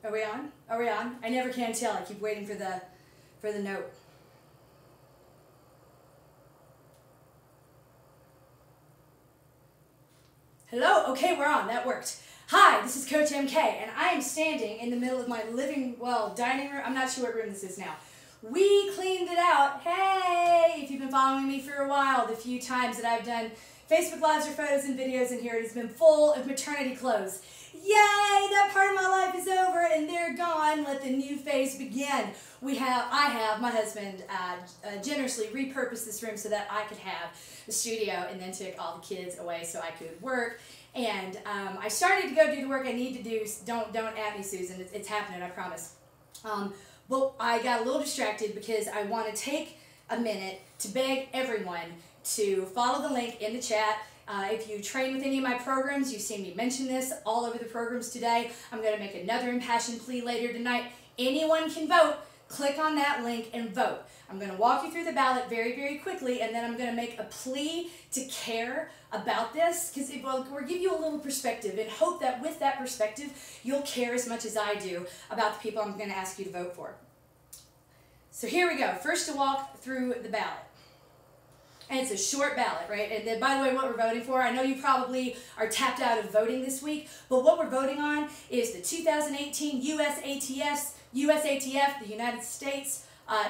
Are we on? Are we on? I never can tell. I keep waiting for the note. Hello? Okay, we're on. That worked. Hi, this is Coach MK, and I am standing in the middle of my dining room. I'm not sure what room this is now. We cleaned it out. Hey, if you've been following me for a while, the few times that I've done Facebook Lives or photos and videos in here, it has been full of maternity clothes. Yay, that part of my life is over and they're gone. Let the new phase begin. I have, my husband generously repurposed this room so that I could have the studio, and then took all the kids away so I could work. And I started to go do the work I need to do. Don't at me, Susan. It's happening, I promise. But I got a little distracted because I want to take a minute to beg everyone to follow the link in the chat. If you train with any of my programs, you've seen me mention this all over the programs today. I'm going to make another impassioned plea later tonight. Anyone can vote. Click on that link and vote. I'm going to walk you through the ballot very, very quickly, and then I'm going to make a plea to care about this, because it will give you a little perspective, and hope that with that perspective, you'll care as much as I do about the people I'm going to ask you to vote for. So here we go. First to walk through the ballot. And it's a short ballot, right? And then, by the way, what we're voting for, I know you probably are tapped out of voting this week, but what we're voting on is the 2018 USATF, the United States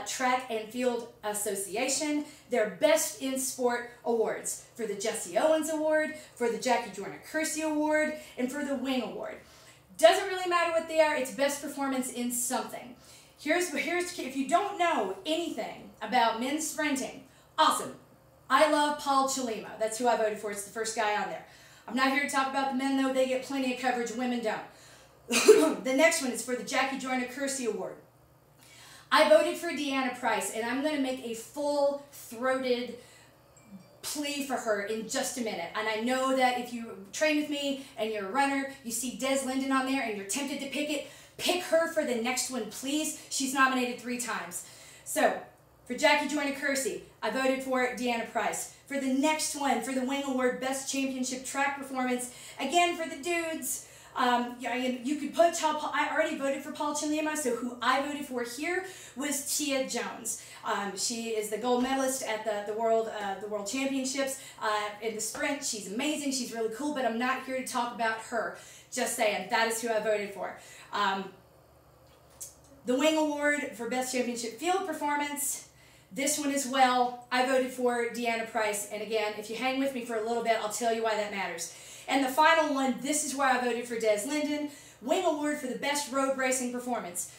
Track and Field Association, their Best in Sport Awards, for the Jesse Owens Award, for the Jackie Joyner-Kersee Award, and for the Wing Award. Doesn't really matter what they are, it's best performance in something. Here's if you don't know anything about men's sprinting, awesome. I love Paul Chalima. That's who I voted for. It's the first guy on there. I'm not here to talk about the men, though. They get plenty of coverage. Women don't. The next one is for the Jackie Joyner-Kersee Award. I voted for Deanna Price, and I'm going to make a full-throated plea for her in just a minute. And I know that if you train with me and you're a runner, you see Des Linden on there and you're tempted to pick it, pick her for the next one, please. She's nominated 3 times. So, for Jackie Joyner-Kersee, I voted for Deanna Price. For the next one, for the Wing Award, Best Championship Track Performance, again, for the dudes, you could put I already voted for Paul Chalima, so who I voted for here was Tia Jones. She is the gold medalist at the World Championships in the sprint. She's amazing. She's really cool, but I'm not here to talk about her. Just saying, that is who I voted for. The Wing Award for Best Championship Field Performance, this one as well, I voted for Deanna Price. And again, if you hang with me for a little bit, I'll tell you why that matters. And the final one, this is where I voted for Des Linden. Wing Award for the Best Road Racing Performance.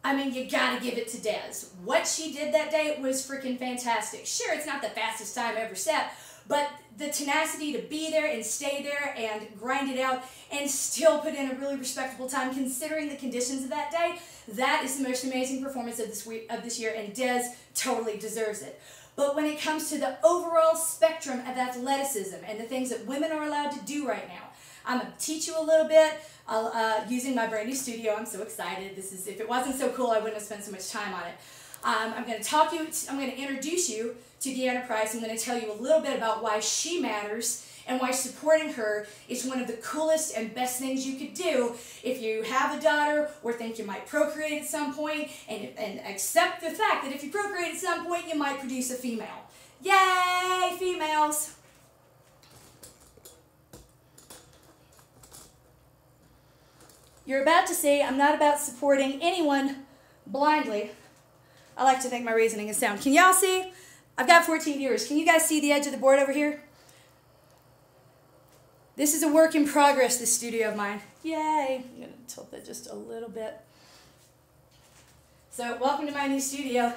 I mean, you gotta give it to Des. What she did that day was freaking fantastic. Sure, it's not the fastest time ever set, but the tenacity to be there and stay there and grind it out and still put in a really respectable time considering the conditions of that day, that is the most amazing performance of this year, and Des totally deserves it. But when it comes to the overall spectrum of athleticism and the things that women are allowed to do right now, I'm going to teach you a little bit using my brand new studio. I'm so excited. If it wasn't so cool, I wouldn't have spent so much time on it. I'm going to introduce you to Deanna Price. I'm going to tell you a little bit about why she matters and why supporting her is one of the coolest and best things you could do if you have a daughter or think you might procreate at some point, and accept the fact that if you procreate at some point, you might produce a female. Yay, females! You're about to see I'm not about supporting anyone blindly. I like to think my reasoning is sound. Can y'all see? I've got 14 viewers. Can you guys see the edge of the board over here? This is a work in progress, this studio of mine. Yay! I'm going to tilt that just a little bit. So, welcome to my new studio.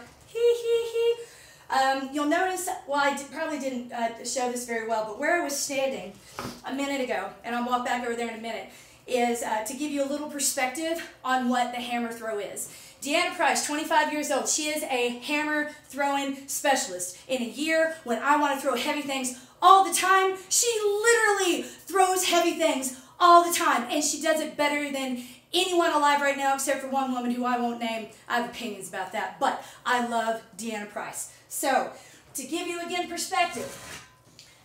You'll notice, well, I probably didn't show this very well, but where I was standing a minute ago, and I'll walk back over there in a minute, is to give you a little perspective on what the hammer throw is. Deanna Price, 25 years old. She is a hammer throwing specialist. In a year when I want to throw heavy things all the time, she literally throws heavy things all the time. And she does it better than anyone alive right now except for one woman who I won't name. I have opinions about that, but I love Deanna Price. So, to give you again perspective,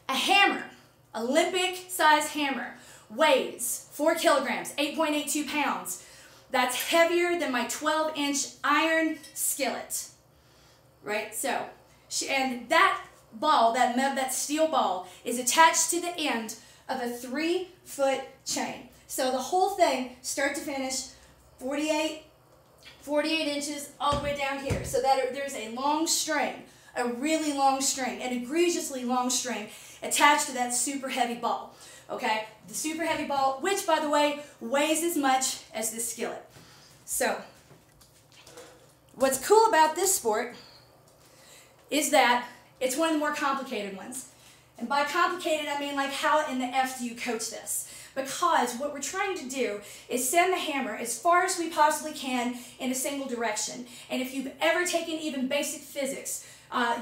a hammer, Olympic size hammer, weighs 4 kilograms, 8.82 pounds. That's heavier than my 12-inch iron skillet, right? So, and that ball, that steel ball, is attached to the end of a 3-foot chain. So the whole thing, start to finish, 48 inches all the way down here. So that there's a long string, a really long string, an egregiously long string attached to that super heavy ball. Okay, the super heavy ball, which by the way, weighs as much as this skillet. So, what's cool about this sport is that it's one of the more complicated ones. And by complicated, I mean like how in the F do you coach this? Because what we're trying to do is send the hammer as far as we possibly can in a single direction. And if you've ever taken even basic physics,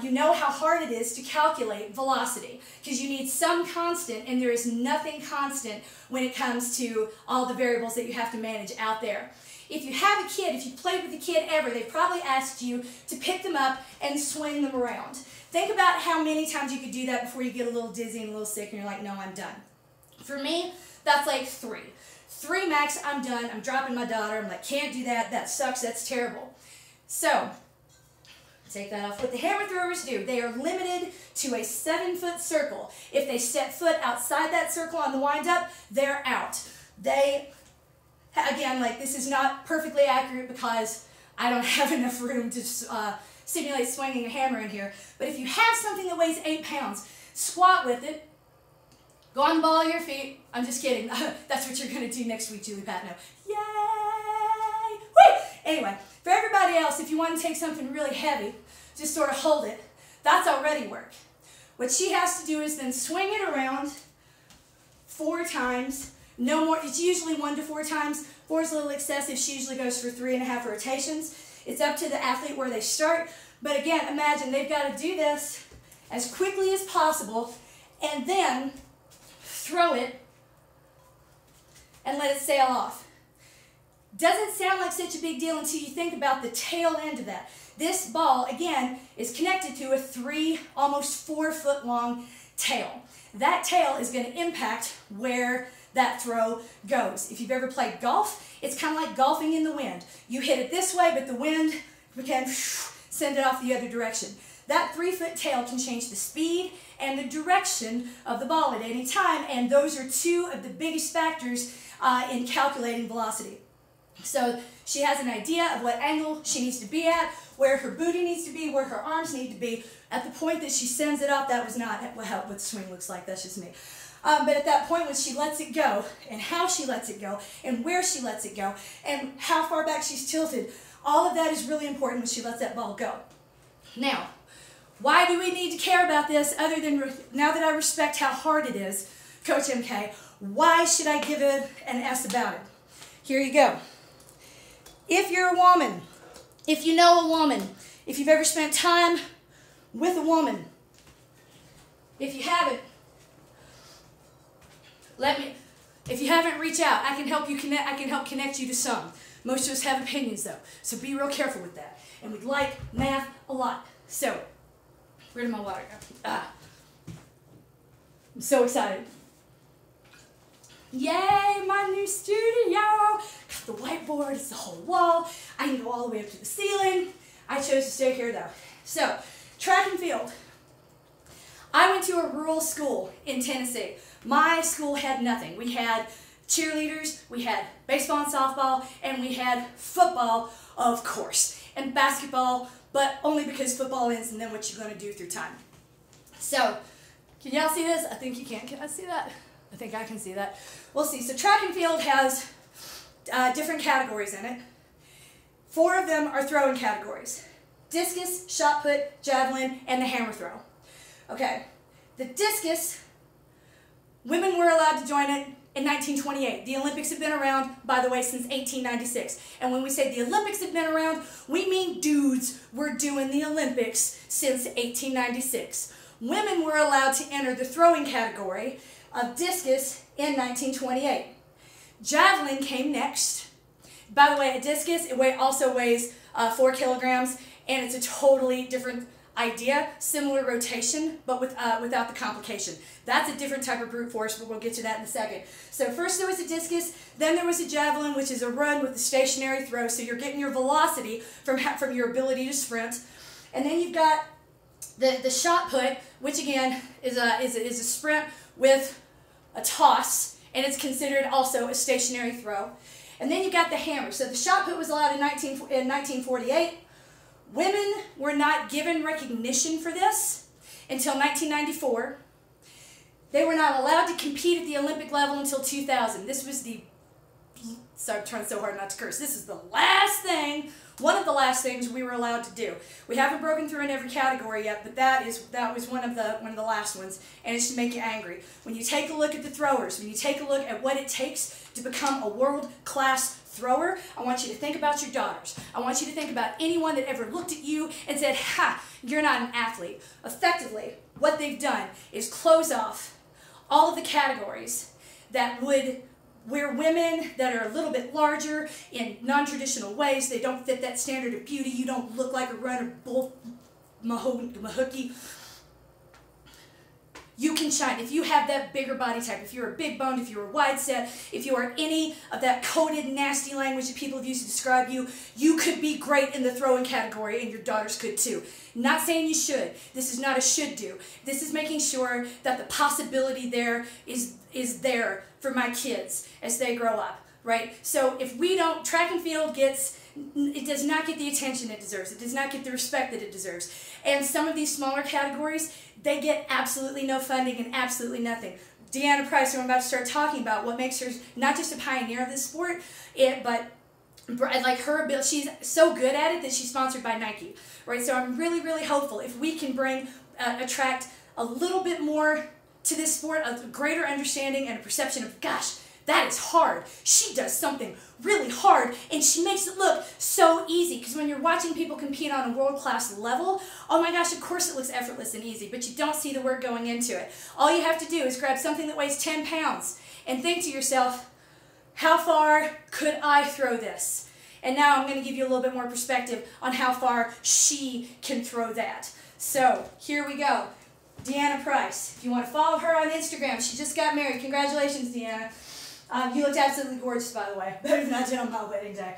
you know how hard it is to calculate velocity, because you need some constant, and there is nothing constant when it comes to all the variables that you have to manage out there. If you have a kid, if you played with a kid ever, they probably asked you to pick them up and swing them around. Think about how many times you could do that before you get a little dizzy and a little sick and you're like, no, I'm done. For me, that's like 3. 3 max, I'm done. I'm dropping my daughter. I'm like, can't do that. That sucks. That's terrible. So, take that off. What the hammer throwers do, they are limited to a 7-foot circle. If they step foot outside that circle on the wind-up, they're out. They, again, like this is not perfectly accurate because I don't have enough room to simulate swinging a hammer in here. But if you have something that weighs 8 pounds, squat with it, go on the ball of your feet. I'm just kidding. That's what you're going to do next week, Julie Patno. Yay! Woo! Anyway, for everybody else, if you want to take something really heavy, just sort of hold it. That's already work. What she has to do is then swing it around 4 times. No more. It's usually 1 to 4 times. 4 is a little excessive. She usually goes for 3.5 rotations. It's up to the athlete where they start. But again, imagine they've got to do this as quickly as possible and then throw it and let it sail off. Doesn't sound like such a big deal until you think about the tail end of that. This ball, again, is connected to a almost 4-foot long tail. That tail is going to impact where that throw goes. If you've ever played golf, it's kind of like golfing in the wind. You hit it this way, but the wind can send it off the other direction. That 3-foot tail can change the speed and the direction of the ball at any time, and those are 2 of the biggest factors in calculating velocity. So she has an idea of what angle she needs to be at, where her booty needs to be, where her arms need to be. At the point that she sends it off, that was not what the swing looks like. That's just me. But at that point when she lets it go, and how she lets it go, and where she lets it go, and how far back she's tilted, all of that is really important when she lets that ball go. Now, why do we need to care about this other than, now that I respect how hard it is, Coach MK, why should I give it an S about it? Here you go. If you're a woman, if you know a woman, if you've ever spent time with a woman, if you haven't, if you haven't, reach out. I can help you connect. I can help connect you to some. Most of us have opinions though, so be real careful with that. And we like math a lot. So, where did my water go? I'm so excited. Yay, my new studio! Got the whiteboard, it's the whole wall. I can go all the way up to the ceiling. I chose to stay here though. So, track and field. I went to a rural school in Tennessee. My school had nothing. We had cheerleaders, we had baseball and softball, and we had football, of course, and basketball, but only because football ends and then what you're going to do through time. So, can y'all see this? I think you can. Can I see that? I think I can see that. We'll see. So track and field has different categories in it. 4 of them are throwing categories. Discus, shot put, javelin, and the hammer throw. Okay, the discus, women were allowed to join it in 1928. The Olympics have been around, by the way, since 1896. And when we say the Olympics have been around, we mean dudes were doing the Olympics since 1896. Women were allowed to enter the throwing category of discus in 1928. Javelin came next. By the way, a discus, it also weighs 4 kilograms, and it's a totally different idea, similar rotation, but without the complication. That's a different type of brute force, but we'll get to that in a second. So first there was a discus, then there was a javelin, which is a run with a stationary throw, so you're getting your velocity from your ability to sprint. And then you've got the shot put, which again is a sprint with a toss, and it's considered also a stationary throw. And then you've got the hammer. So the shot put was allowed in 1948. Women were not given recognition for this until 1994. They were not allowed to compete at the Olympic level until 2000. This was I'm trying so hard not to curse. This is the last thing, one of the last things we were allowed to do. We haven't broken through in every category yet, but that was one of the last ones, and it's to make you angry. When you take a look at the throwers, when you take a look at what it takes to become a world-class thrower, I want you to think about your daughters. I want you to think about anyone that ever looked at you and said, ha, you're not an athlete. Effectively, what they've done is close off all of the categories that would, where women that are a little bit larger in non-traditional ways, they don't fit that standard of beauty, you don't look like a runner, bull, mahookie, you can shine. If you have that bigger body type, if you're a big boned, if you're a wide set, if you are any of that coded, nasty language that people have used to describe you, you could be great in the throwing category, and your daughters could too. Not saying you should. This is not a should do. This is making sure that the possibility there is there for my kids as they grow up, right? So if we don't, track and field it does not get the attention it deserves. It does not get the respect that it deserves. And some of these smaller categories, they get absolutely no funding and absolutely nothing. Deanna Price, who I'm about to start talking about, what makes her not just a pioneer of this sport, but like her ability, she's so good at it that she's sponsored by Nike, right? So I'm really, really hopeful if we can attract a little bit more to this sport, a greater understanding and a perception of, gosh, that is hard. She does something really hard, and she makes it look so easy. Because when you're watching people compete on a world-class level, oh my gosh, of course it looks effortless and easy, but you don't see the work going into it. All you have to do is grab something that weighs 10 pounds and think to yourself, how far could I throw this? And now I'm going to give you a little bit more perspective on how far she can throw that. So here we go. Deanna Price. If you want to follow her on Instagram, she just got married. Congratulations, Deanna. You looked absolutely gorgeous, by the way. Better than I did on my wedding day.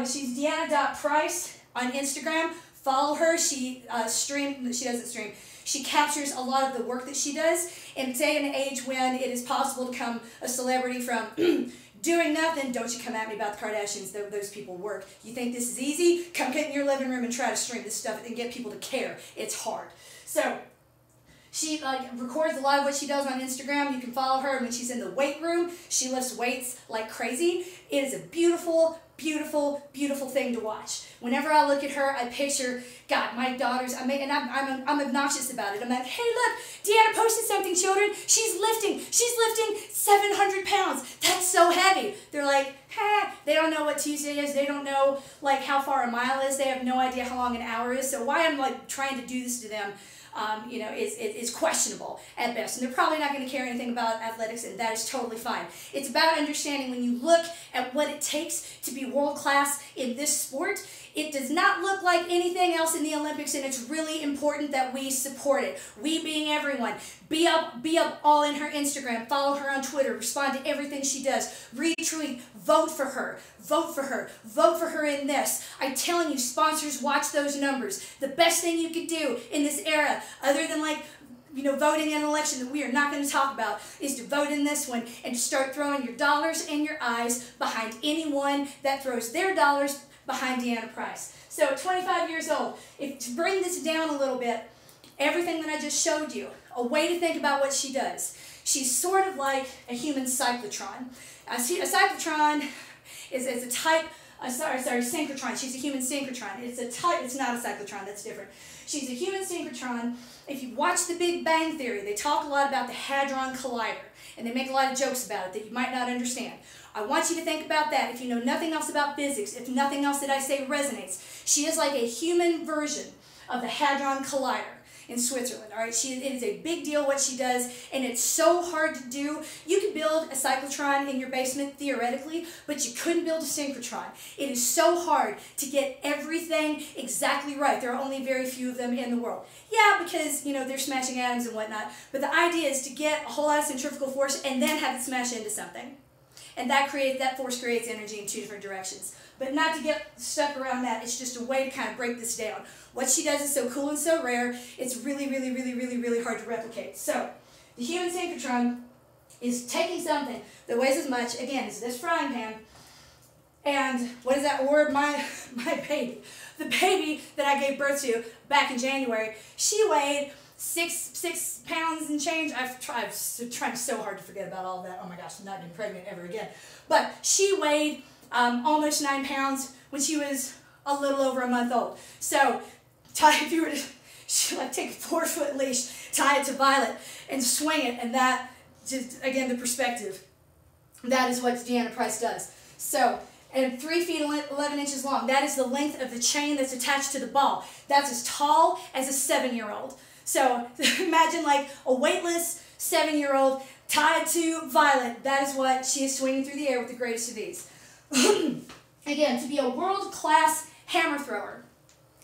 She's Deanna.Price on Instagram. Follow her. She doesn't stream. She captures a lot of the work that she does. In a day and age when it is possible to become a celebrity from doing nothing, don't you come at me about the Kardashians. Those people work. You think this is easy? Come get in your living room and try to stream this stuff and get people to care. It's hard. So she records a lot of what she does on Instagram. You can follow her when she's in the weight room. She lifts weights like crazy. It is a beautiful, beautiful, beautiful thing to watch. Whenever I look at her, I picture, God, my daughters, I'm obnoxious about it. I'm like, hey, look, Deanna posted something, children. She's lifting 700 pounds. That's so heavy. They're like, they don't know what Tuesday is. They don't know like how far a mile is. They have no idea how long an hour is. So why I'm like trying to do this to them, is questionable at best. And they're probably not going to care anything about athletics, and that is totally fine. It's about understanding when you look at what it takes to be world-class in this sport, it does not look like anything else in the Olympics, and it's really important that we support it. We being everyone. Be up all in her Instagram. Follow her on Twitter. Respond to everything she does. Retweet. Vote for her. Vote for her. Vote for her in this. I'm telling you, sponsors, watch those numbers. The best thing you could do in this era, other than voting in an election that we are not going to talk about, is to vote in this one and to start throwing your dollars and your eyes behind anyone that throws their dollars behind Deanna Price. So at 25 years old, to bring this down a little bit, everything that I just showed you, a way to think about what she does. She's sort of like a human cyclotron. A cyclotron is a type, synchrotron. She's a human synchrotron. It's not a cyclotron, that's different. She's a human synchrotron. If you watch The Big Bang Theory, they talk a lot about the Hadron Collider, and they make a lot of jokes about it that you might not understand. I want you to think about that. If you know nothing else about physics, if nothing else that I say resonates, she is like a human version of the Hadron Collider. in Switzerland. All right, it is a big deal what she does, and it's so hard to do. You could build a cyclotron in your basement theoretically, but you couldn't build a synchrotron. It is so hard to get everything exactly right. There are only very few of them in the world. Yeah, because, you know, they're smashing atoms and whatnot, but the idea is to get a whole lot of centrifugal force and then have it smash into something. And that force creates energy in two different directions. But not to get stuck around that, it's just a way to kind of break this down. What she does is so cool and so rare, it's really, really, really, really, really hard to replicate. So, the human synchrotron is taking something that weighs as much, again, as this frying pan, and what is that word? My baby. The baby that I gave birth to back in January, she weighed 6 pounds and change. I'm trying so hard to forget about all that. Oh my gosh, I'm not getting pregnant ever again. But she weighed almost 9 pounds when she was a little over a month old. So, if you were to take a 4-foot leash, tie it to Violet, and swing it, and that, just again, the perspective. That is what Deanna Price does. So, and 3 feet 11 inches long. That is the length of the chain that's attached to the ball. That's as tall as a 7-year-old. So imagine like a weightless 7-year-old tied to Violet. That is what she is swinging through the air with the greatest of ease. Again, to be a world-class hammer thrower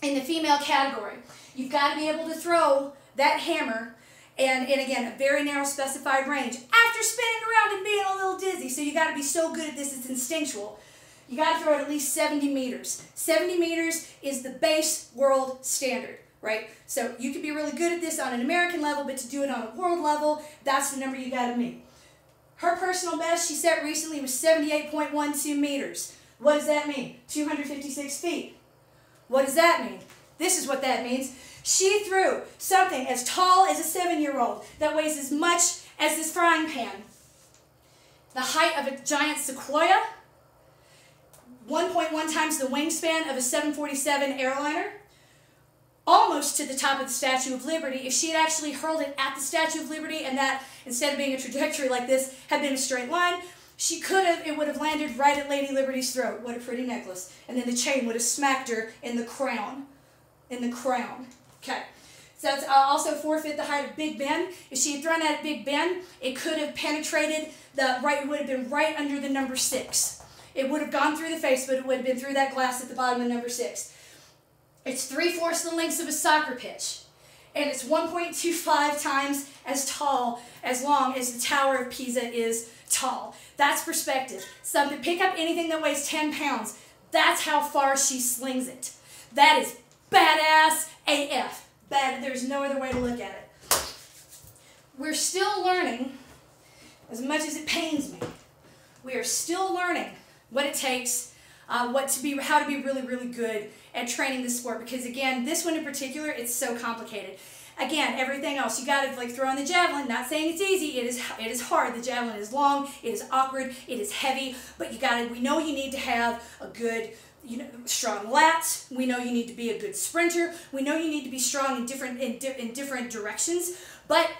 in the female category, you've got to be able to throw that hammer and again, a very narrow specified range after spinning around and being a little dizzy. So you got to be so good at this, it's instinctual. You got to throw it at least 70 meters. 70 meters is the base world standard, right? So you could be really good at this on an American level, but to do it on a world level, that's the number you got to meet. Her personal best she set recently was 78.12 meters. What does that mean? 256 feet. What does that mean? This is what that means. She threw something as tall as a 7-year-old that weighs as much as this frying pan. The height of a giant sequoia, 1.1 times the wingspan of a 747 airliner, almost to the top of the Statue of Liberty. If she had actually hurled it at the Statue of Liberty and that, instead of being a trajectory like this, had been a straight line, it would have landed right at Lady Liberty's throat. What a pretty necklace. And then the chain would have smacked her in the crown. In the crown. Okay. So that's also forfeit the height of Big Ben. If she had thrown that at Big Ben, it could have penetrated it would have been right under the number 6. It would have gone through the face, but it would have been through that glass at the bottom of number 6. It's 3/4 the length of a soccer pitch. And it's 1.25 times as long as the Tower of Pisa is tall. That's perspective. Something, pick up anything that weighs 10 pounds. That's how far she slings it. That is badass AF. There's no other way to look at it. We're still learning, as much as it pains me, we are still learning what it takes, how to be really, really good at training this sport. Because again, this one in particular, it's so complicated. Again, everything else, you got to like throw in the javelin. Not saying it's easy. It is hard. The javelin is long. It is awkward. It is heavy. But we know you need to have a good, strong lats. We know you need to be a good sprinter. We know you need to be strong in different directions. But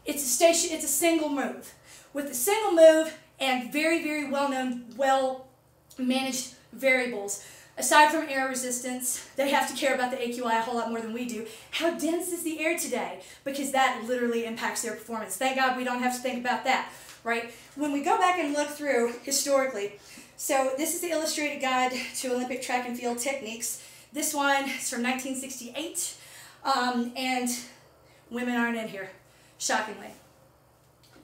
it's a single move. With a single move and very, very well-known, well-managed variables. Aside from air resistance, they have to care about the AQI a whole lot more than we do. How dense is the air today? Because that literally impacts their performance. Thank God we don't have to think about that, right? When we go back and look through historically, so this is the Illustrated Guide to Olympic Track and Field Techniques. This one is from 1968, and women aren't in here, shockingly,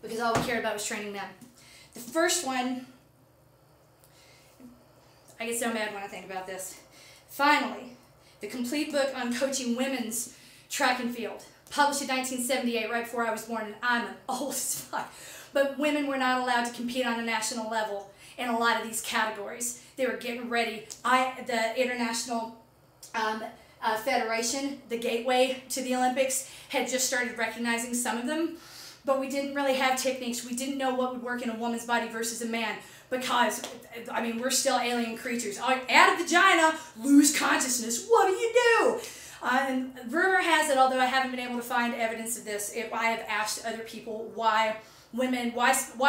because all we cared about was training men. The first one, I get so mad when I think about this. Finally, the complete book on coaching women's track and field, published in 1978, right before I was born, and I'm old as fuck. But women were not allowed to compete on a national level in a lot of these categories. They were getting ready. The International Federation, the gateway to the Olympics, had just started recognizing some of them, but we didn't really have techniques. We didn't know what would work in a woman's body versus a man. Because, we're still alien creatures. Add a vagina, lose consciousness. What do you do? And rumor has it, although I haven't been able to find evidence of this, I have asked other people why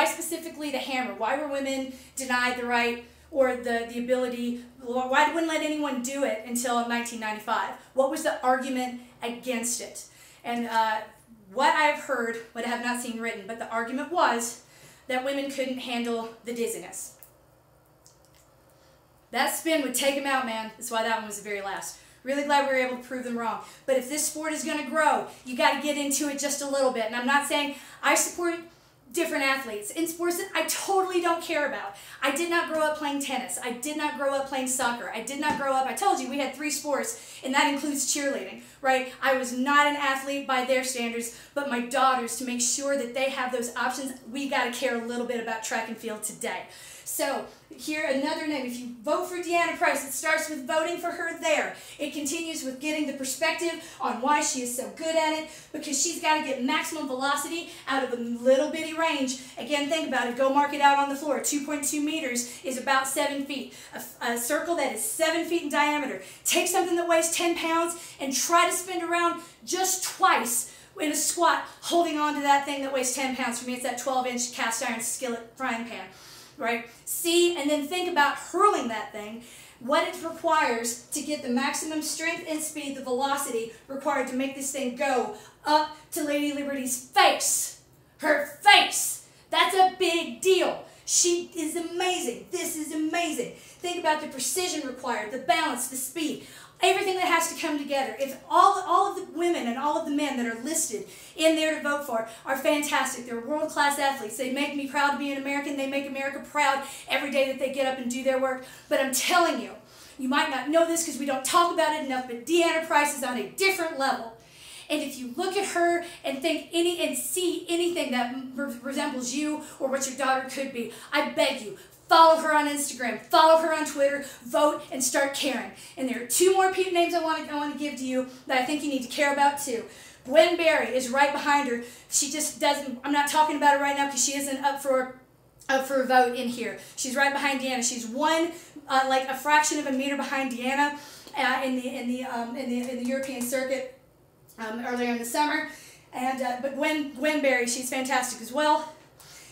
specifically the hammer? Why were women denied the right or the ability? Why wouldn't let anyone do it until 1995? What was the argument against it? And what I've heard, what I have not seen written, but the argument was that women couldn't handle the dizziness. That spin would take them out, man. That's why that one was the very last. Really glad we were able to prove them wrong. But if this sport is going to grow, you got to get into it just a little bit. And I'm not saying I support different athletes in sports that I totally don't care about. I did not grow up playing tennis. I did not grow up playing soccer. I did not grow up, I told you we had 3 sports, and that includes cheerleading, right? I was not an athlete by their standards, but my daughters, to make sure that they have those options, we got to care a little bit about track and field today. So here, another name. If you vote for Deanna Price, it starts with voting for her there. It continues with getting the perspective on why she is so good at it, because she's got to get maximum velocity out of a little bitty range. Again, think about it. Go mark it out on the floor. 2.2 meters is about 7 feet. A circle that is 7 feet in diameter. Take something that weighs 10 pounds and try to spin around just twice in a squat, holding on to that thing that weighs 10 pounds. For me, it's that 12-inch cast iron skillet frying pan. Right? See, and then think about hurling that thing, what it requires to get the maximum strength and speed, the velocity required to make this thing go up to Lady Liberty's face. Her face. That's a big deal. She is amazing. This is amazing. Think about the precision required, the balance, the speed. Everything that has to come together. If all of the women and all of the men that are listed in there to vote for are fantastic. They're world-class athletes. They make me proud to be an American. They make America proud every day that they get up and do their work. But I'm telling you, you might not know this because we don't talk about it enough, but Deanna Price is on a different level. And if you look at her and see anything that resembles you or what your daughter could be, I beg you, follow her on Instagram, follow her on Twitter, vote, and start caring. And there are 2 more names I want to give to you that I think you need to care about too. Gwen Berry is right behind her. She just doesn't, I'm not talking about it right now because she isn't up for a vote in here. She's right behind Deanna. She's like a fraction of a meter behind Deanna in the European circuit earlier in the summer. And but Gwen Berry, she's fantastic as well.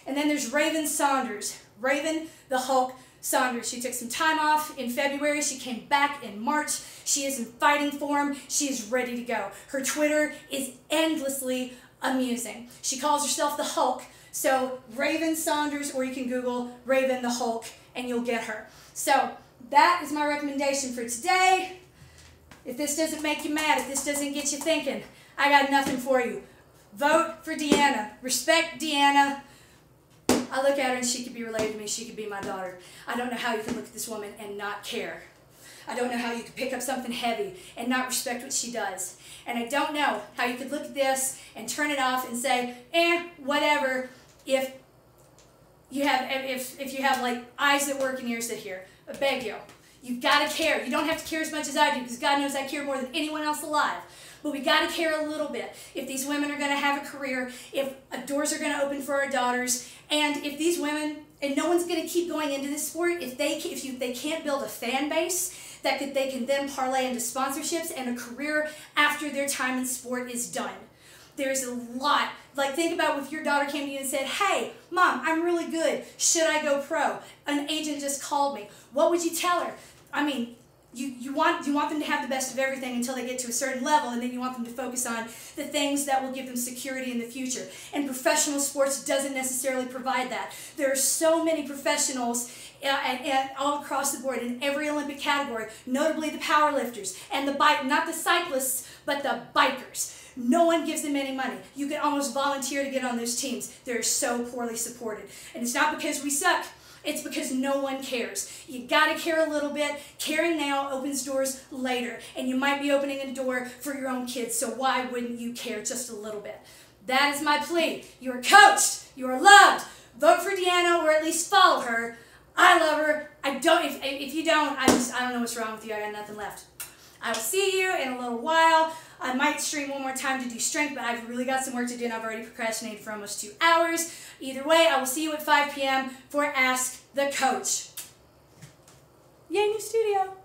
And then there's Raven Saunders. Raven the Hulk Saunders. She took some time off in February. She came back in March. She is in fighting form. She is ready to go. Her Twitter is endlessly amusing. She calls herself the Hulk. So Raven Saunders, or you can Google Raven the Hulk and you'll get her. So that is my recommendation for today. If this doesn't make you mad, if this doesn't get you thinking, I got nothing for you. Vote for Deanna. Respect Deanna. I look at her and she could be related to me. She could be my daughter. I don't know how you can look at this woman and not care. I don't know how you could pick up something heavy and not respect what she does. And I don't know how you could look at this and turn it off and say, whatever, if you have like eyes that work and ears that hear. I beg you. You've got to care. You don't have to care as much as I do, because God knows I care more than anyone else alive. But we got to care a little bit. If these women are going to have a career, if doors are going to open for our daughters, and if these women, and no one's going to keep going into this sport, if they can't build a fan base they can then parlay into sponsorships and a career after their time in sport is done. There's a lot. Like, think about if your daughter came to you and said, hey, Mom, I'm really good. Should I go pro? An agent just called me. What would you tell her? I mean, you want them to have the best of everything until they get to a certain level, and then you want them to focus on the things that will give them security in the future. And professional sports doesn't necessarily provide that. There are so many professionals all across the board in every Olympic category, notably the powerlifters and not the cyclists, but the bikers. No one gives them any money. You can almost volunteer to get on those teams. They're so poorly supported. And it's not because we suck. It's because no one cares. You got to care a little bit. Caring now opens doors later. And you might be opening a door for your own kids, so why wouldn't you care just a little bit? That is my plea. You are coached. You are loved. Vote for Deanna, or at least follow her. I love her. If you don't, I don't know what's wrong with you. I got nothing left. I will see you in a little while. I might stream one more time to do strength, but I've really got some work to do, and I've already procrastinated for almost 2 hours. Either way, I will see you at 5 p.m. for Ask the Coach. Yay, new studio.